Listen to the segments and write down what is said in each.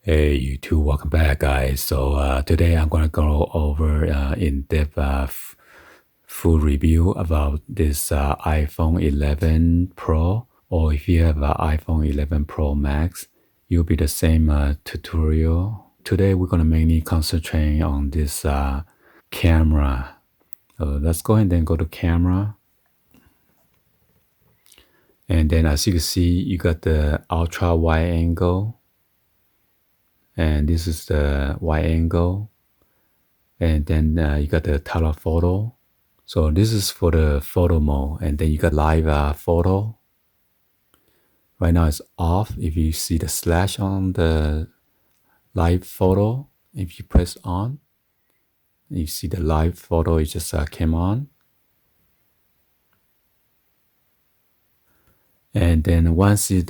Hey YouTube, welcome back guys. So today I'm gonna go over in-depth full review about this iPhone 11 Pro, or if you have an iPhone 11 Pro Max, you'll be the same tutorial. Today we're gonna mainly concentrate on this camera. Let's go ahead and go to camera. And then as you can see, you got the ultra wide angle. And this is the wide angle. And then you got the telephoto. So this is for the photo mode. And then you got live photo. Right now it's off. If you see the slash on the live photo, if you press on, you see the live photo, it just came on. And then once your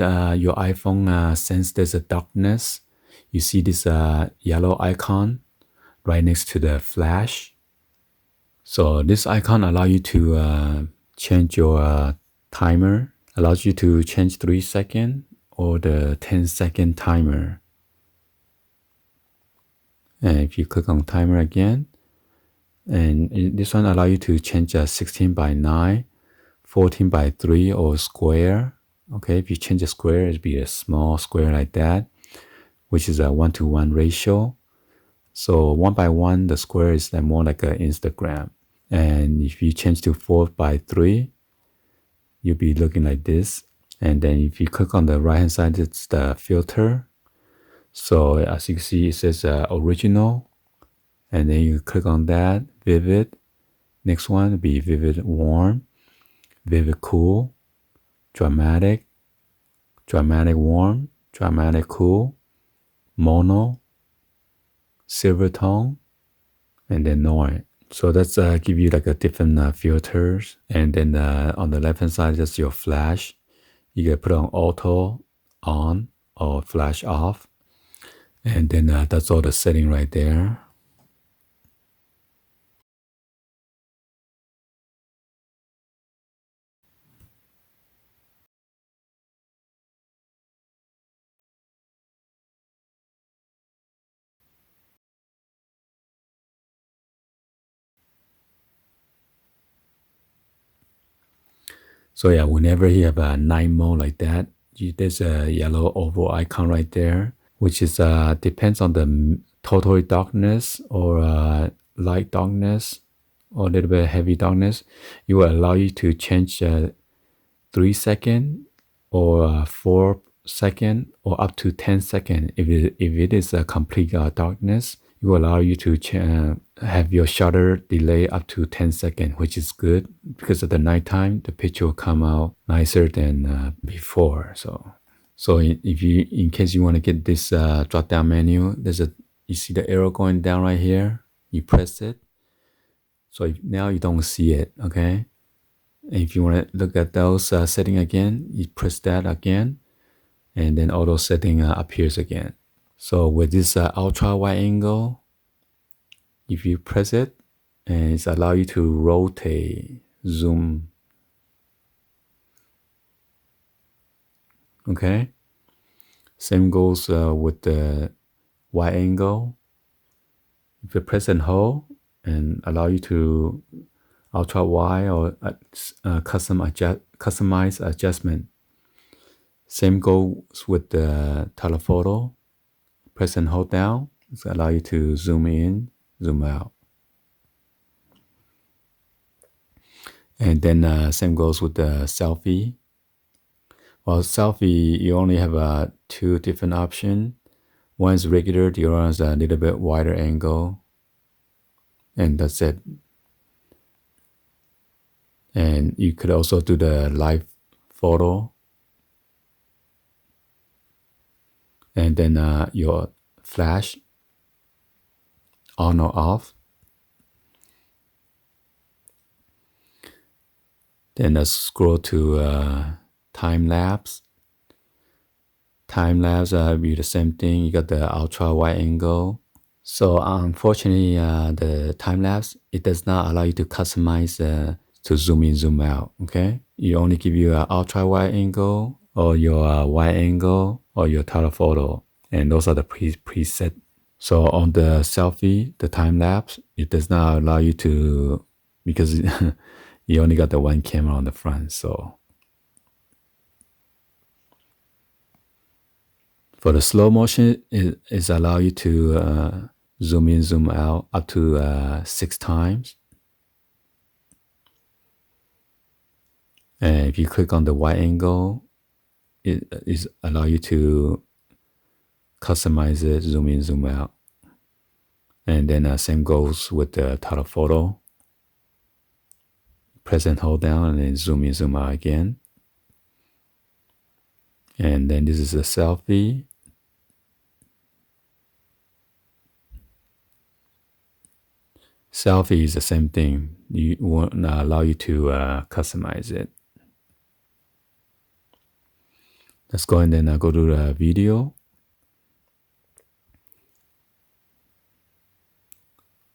iPhone senses there's a darkness, you see this yellow icon right next to the flash. So this icon allows you to change your timer, allows you to change 3 second or the 10-second timer. And if you click on timer again, and this one allows you to change 16:9, 14:3 or square. Okay, if you change a square, it'd be a small square like that, which is a 1:1 ratio. So 1:1, the square is more like an Instagram. And if you change to 4:3, you'll be looking like this. And then if you click on the right hand side, it's the filter. So as you can see, it says original. And then you click on that, vivid. Next one will be vivid warm, vivid cool, dramatic, dramatic warm, dramatic cool, mono, silver tone, and then noise. So that's give you like a different filters. And then on the left hand side, that's your flash. You can put on auto on or flash off. And then that's all the setting right there. So yeah, whenever you have a night mode like that, there's a yellow oval icon right there, which is depends on the total darkness or light darkness or a little bit heavy darkness. It will allow you to change 3 second or 4 second or up to 10 second. If it is a complete darkness, it will allow you to have your shutter delay up to 10 seconds, which is good because at the nighttime, the picture will come out nicer than before. So if you, in case you want to get this drop down menu, you see the arrow going down right here. You press it. So now you don't see it, okay? And if you want to look at those settings again, you press that again, and then auto setting appears again. So with this ultra wide angle, if you press it, and it's allow you to rotate, zoom. Okay. Same goes with the wide angle. If you press and hold, and allow you to ultra wide or customize adjustment. Same goes with the telephoto. Press and hold down. It's allow you to zoom in, zoom out. And then same goes with the selfie. Well, selfie, you only have 2 different options. One is regular, the other one is a little bit wider angle. And that's it. And you could also do the live photo. And then your flash, on or off. Then let's scroll to time lapse. Time lapse will be the same thing. You got the ultra wide angle. So unfortunately, the time lapse, it does not allow you to customize to zoom in, zoom out. Okay, you only give you an ultra wide angle or your wide angle or your telephoto. And those are the preset. So on the selfie, the time lapse, it does not allow you to, because you only got the one camera on the front. So for the slow motion, it is allow you to zoom in, zoom out up to 6 times. And if you click on the wide angle, it is allow you to customize it, zoom in, zoom out. And then same goes with the telephoto. Press and hold down and then zoom in, zoom out again. And then this is a selfie. Selfie is the same thing. You won't allow you to customize it. Let's go and then go to the video.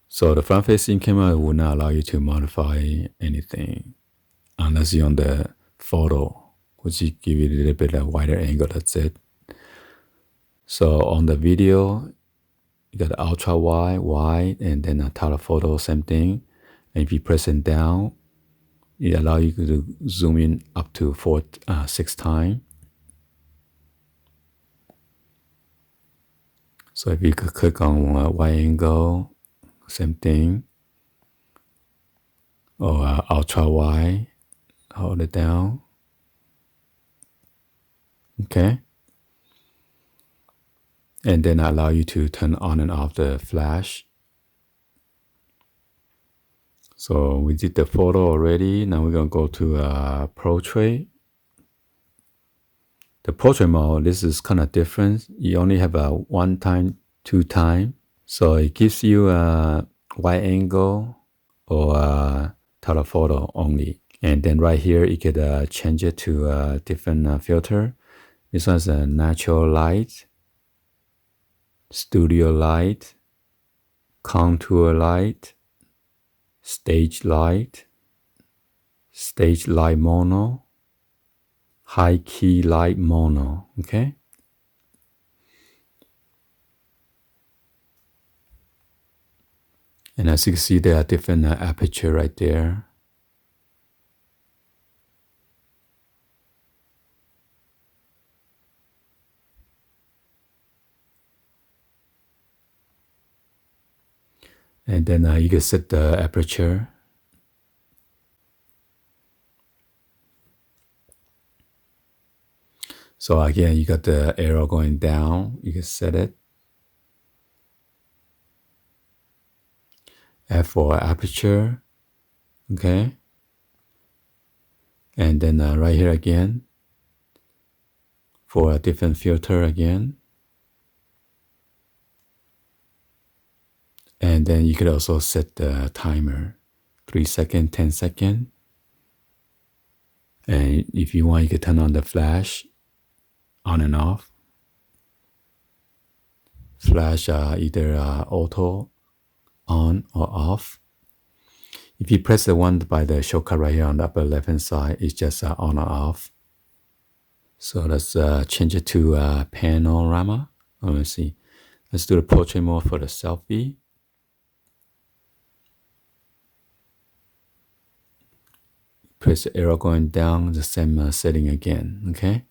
So the front-facing camera will not allow you to modify anything unless you're on the photo, which will give you a little bit of wider angle. That's it. So on the video, you got the ultra wide, wide, and then a telephoto, same thing. And if you press it down, it allows you to zoom in up to 6 times. So if you could click on wide angle, same thing. Or ultra wide, hold it down. Okay. And then allow you to turn on and off the flash. So we did the photo already. Now we're going to go to portrait. The portrait mode, this is kind of different. You only have a 1 time, 2 time. So it gives you a wide angle or a telephoto only. And then right here, you could change it to a different filter. This one's a natural light, studio light, contour light, stage light mono, high key light mono, okay? And as you can see, there are different aperture right there. And then you can set the aperture. So again, you got the arrow going down. You can set it. F for aperture. Okay. And then right here again, for a different filter again. And then you could also set the timer, 3 seconds, 10 seconds. And if you want, you could turn on the flash, on and off. Flash either auto, on or off. If you press the one by the shortcut right here on the upper left hand side, it's just on or off. So let's change it to panorama. Oh, let's see. Let's do the portrait mode for the selfie. Press the arrow going down, the same setting again, okay?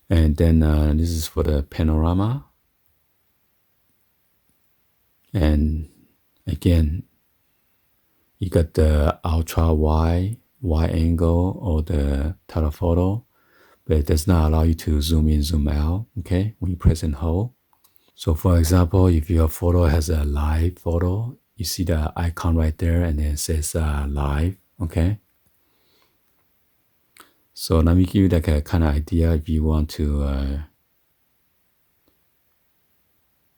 And then this is for the panorama. And again, you got the ultra wide angle or the telephoto, but it does not allow you to zoom in, zoom out, okay, when you press and hold. So for example, if your photo has a live photo, you see the icon right there and then it says live, okay? So let me give you like a kind of idea if you want to,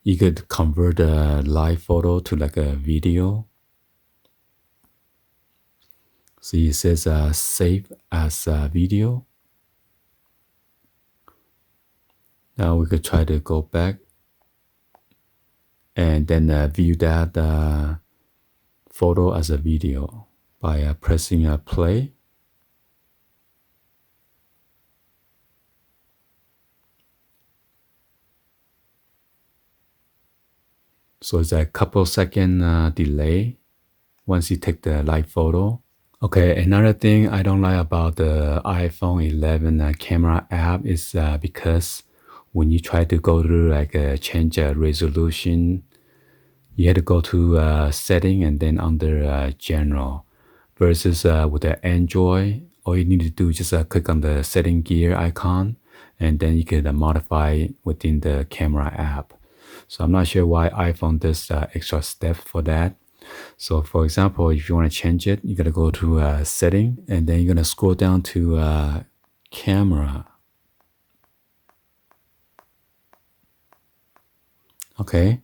you could convert a live photo to like a video. See, it says save as a video. Now we could try to go back and then view that photo as a video by pressing play. So it's a couple second delay once you take the live photo. Okay, another thing I don't like about the iPhone 11 camera app is because when you try to go to like change resolution, you have to go to setting and then under general. Versus with the Android, all you need to do is just click on the setting gear icon, and then you can modify within the camera app. So I'm not sure why iPhone does extra step for that. So for example, if you want to change it, you got to go to setting, and then you're going to scroll down to camera. Okay,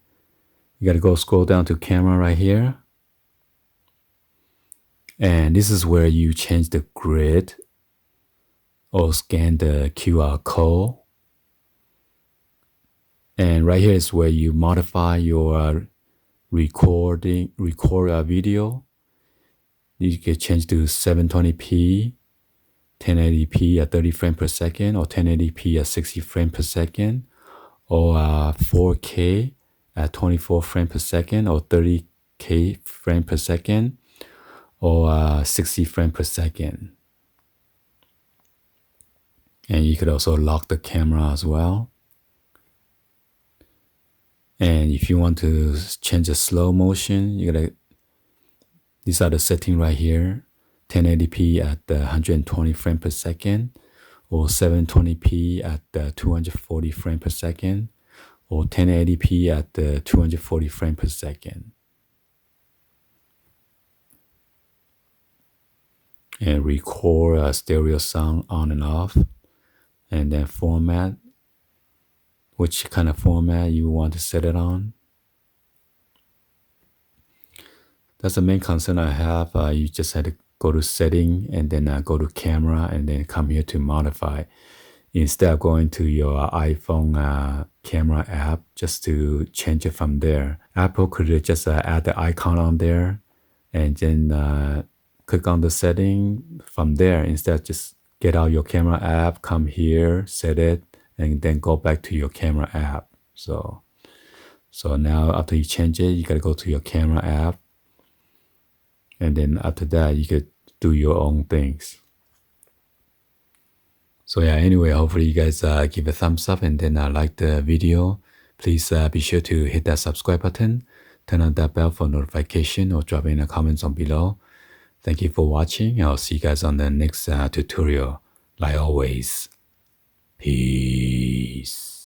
you got to go scroll down to camera right here. And this is where you change the grid or scan the QR code. And right here is where you modify your record video. You can change to 720p, 1080p at 30 frames per second, or 1080p at 60 frames per second, or 4K at 24 frames per second, or 30K frames per second, or 60 frames per second. And you could also lock the camera as well. And if you want to change the slow motion, these are the settings right here. 1080p at 120 frames per second, or 720p at 240 frames per second, or 1080p at 240 frames per second. And record stereo sound on and off. And then format, which kind of format you want to set it on. That's the main concern I have. You just had to go to setting and then go to camera and then come here to modify. Instead of going to your iPhone camera app just to change it from there. Apple could just add the icon on there and then click on the setting from there. Instead, just get out your camera app, come here, set it, and then go back to your camera app. So now after you change it, you gotta go to your camera app. And then after that, you could do your own things. So yeah, anyway, hopefully you guys give a thumbs up and then like the video. Please be sure to hit that subscribe button, turn on that bell for notification, or drop in the comments on below. Thank you for watching. I'll see you guys on the next tutorial. Like always, peace.